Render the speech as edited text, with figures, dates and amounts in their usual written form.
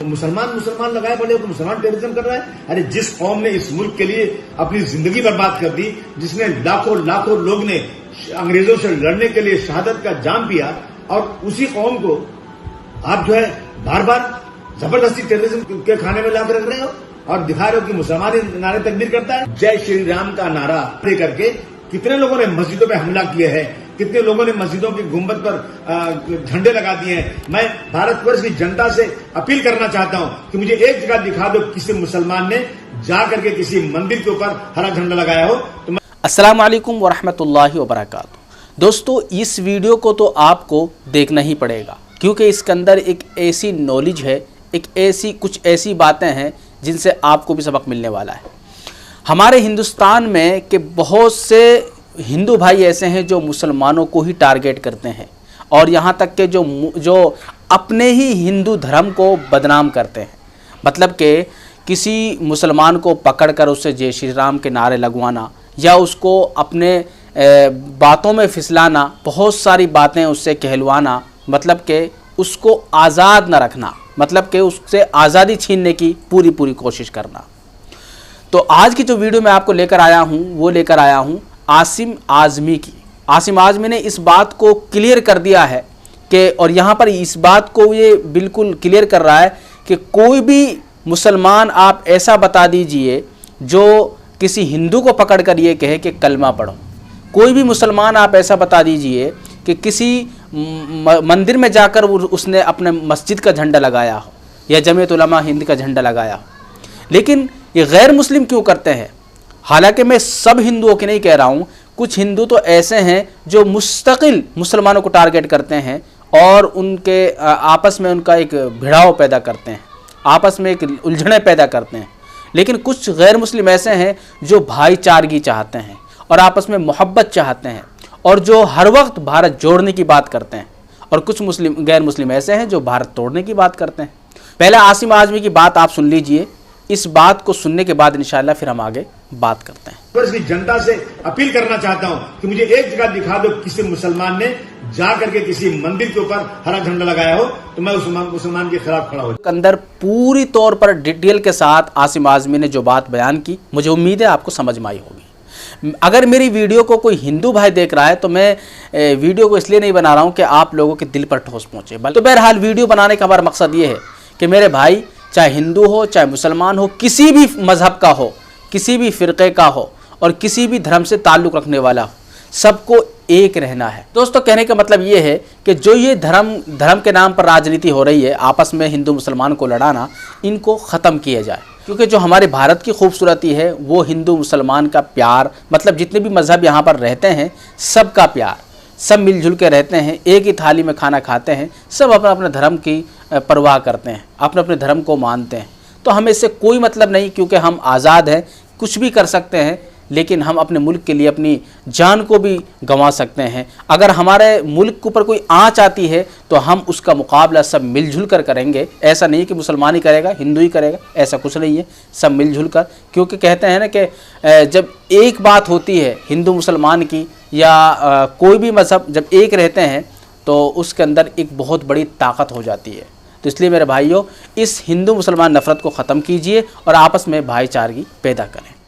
तो मुसलमान लगाए पड़े तो मुसलमान टेररिज्म कर रहा है। अरे जिस कौम ने इस मुल्क के लिए अपनी जिंदगी बर्बाद कर दी, जिसने लाखों लाखों लोग ने अंग्रेजों से लड़ने के लिए शहादत का जाम पिया, और उसी कौम को आप जो है बार बार जबरदस्ती टेररिज्म के खाने में लाकर रख रहे हो और दिखा रहे हो कि मुसलमान नारे तकबीर करता है। जय श्री राम का नारा दे करके कितने लोगों ने मस्जिदों पे हमला किए हैं, कितने लोगों ने मस्जिदों की गुंबद पर झंडे लगा दिए हैं। मैं भारतवर्ष की जनता से अपील करना चाहता हूं कि मुझे एक जगह दिखा दो किसी मुसलमान ने जा करके किसी मंदिर के ऊपर हरा झंडा लगाया हो। तो अस्सलाम वालेकुम वरहमतुल्लाहि वबरकातुहू। दोस्तों, इस वीडियो को तो आपको देखना ही पड़ेगा, क्योंकि इसके अंदर एक ऐसी नॉलेज है, कुछ ऐसी बातें हैं जिनसे आपको भी सबक मिलने वाला है। हमारे हिंदुस्तान में के बहुत से हिंदू भाई ऐसे हैं जो मुसलमानों को ही टारगेट करते हैं, और यहाँ तक के जो अपने ही हिंदू धर्म को बदनाम करते हैं। मतलब कि किसी मुसलमान को पकड़कर उससे जय श्री राम के नारे लगवाना, या उसको अपने बातों में फिसलाना, बहुत सारी बातें उससे कहलवाना, मतलब कि उसको आज़ाद न रखना, मतलब कि उससे आज़ादी छीनने की पूरी कोशिश करना। तो आज की जो वीडियो मैं आपको लेकर आया हूँ वो लेकर आया हूँ आसिम आज़मी की। आसिम आज़मी ने इस बात को क्लियर कर दिया है कि, और यहाँ पर इस बात को ये बिल्कुल क्लियर कर रहा है कि कोई भी मुसलमान आप ऐसा बता दीजिए जो किसी हिंदू को पकड़कर ये कहे कि कलमा पढ़ो। कोई भी मुसलमान आप ऐसा बता दीजिए कि किसी मंदिर में जाकर उसने अपने मस्जिद का झंडा लगाया हो या जमीयत उलमा हिंद का झंडा लगाया हो। लेकिन ये गैर मुस्लिम क्यों करते हैं? हालांकि मैं सब हिंदुओं की नहीं कह रहा हूँ, कुछ हिंदू तो ऐसे हैं जो मुस्तकिल मुसलमानों को टारगेट करते हैं और उनके आपस में उनका एक भिड़ाव पैदा करते हैं, आपस में एक उलझने पैदा करते हैं। लेकिन कुछ गैर मुस्लिम ऐसे हैं जो भाईचारगी चाहते हैं और आपस में मोहब्बत चाहते हैं, और जो हर वक्त भारत जोड़ने की बात करते हैं। और कुछ गैर मुस्लिम ऐसे हैं जो भारत तोड़ने की बात करते हैं। पहले आसिम आज़मी की बात आप सुन लीजिए, इस बात को सुनने के बाद इंशाअल्लाह फिर हम आगे बात करते हैं। बस की जनता से अपील करना चाहता हूं कि मुझे एक जगह दिखा दो किसी मुसलमान ने जा करके किसी मंदिर के ऊपर हरा झंडा लगाया हो, तो मैं उस मुसलमान के खिलाफ खड़ा हो। अंदर पूरी तौर पर डिटेल के साथ आसिम आज़मी ने जो बात बयान की, मुझे उम्मीद है आपको समझ में आई होगी। अगर मेरी वीडियो को कोई हिंदू भाई देख रहा है तो मैं वीडियो को इसलिए नहीं बना रहा हूँ कि आप लोगों के दिल पर ठोस पहुँचे। तो बहरहाल वीडियो बनाने का हमारा मकसद ये है कि मेरे भाई, चाहे हिंदू हो चाहे मुसलमान हो, किसी भी मज़हब का हो, किसी भी फ़िरक़े का हो और किसी भी धर्म से ताल्लुक़ रखने वाला हो, सबको एक रहना है। दोस्तों, कहने का मतलब ये है कि जो ये धर्म के नाम पर राजनीति हो रही है, आपस में हिंदू मुसलमान को लड़ाना, इनको ख़त्म किया जाए। क्योंकि जो हमारे भारत की खूबसूरती है वो हिंदू मुसलमान का प्यार, मतलब जितने भी मज़हब यहाँ पर रहते हैं सबका प्यार, सब मिलजुल के रहते हैं, एक ही थाली में खाना खाते हैं, सब अपने अपने धर्म की परवाह करते हैं, अपने अपने धर्म को मानते हैं। तो हमें इससे कोई मतलब नहीं, क्योंकि हम आज़ाद हैं, कुछ भी कर सकते हैं, लेकिन हम अपने मुल्क के लिए अपनी जान को भी गंवा सकते हैं। अगर हमारे मुल्क के ऊपर कोई आँच आती है तो हम उसका मुकाबला सब मिलजुल कर करेंगे। ऐसा नहीं कि मुसलमान ही करेगा, हिंदू ही करेगा, ऐसा कुछ नहीं है, सब मिलजुल कर। क्योंकि कहते हैं ना कि जब एक बात होती है हिंदू मुसलमान की या कोई भी मज़हब जब एक रहते हैं तो उसके अंदर एक बहुत बड़ी ताकत हो जाती है। तो इसलिए मेरे भाइयों, इस हिंदू मुसलमान नफ़रत को ख़त्म कीजिए और आपस में भाईचारगी पैदा करें।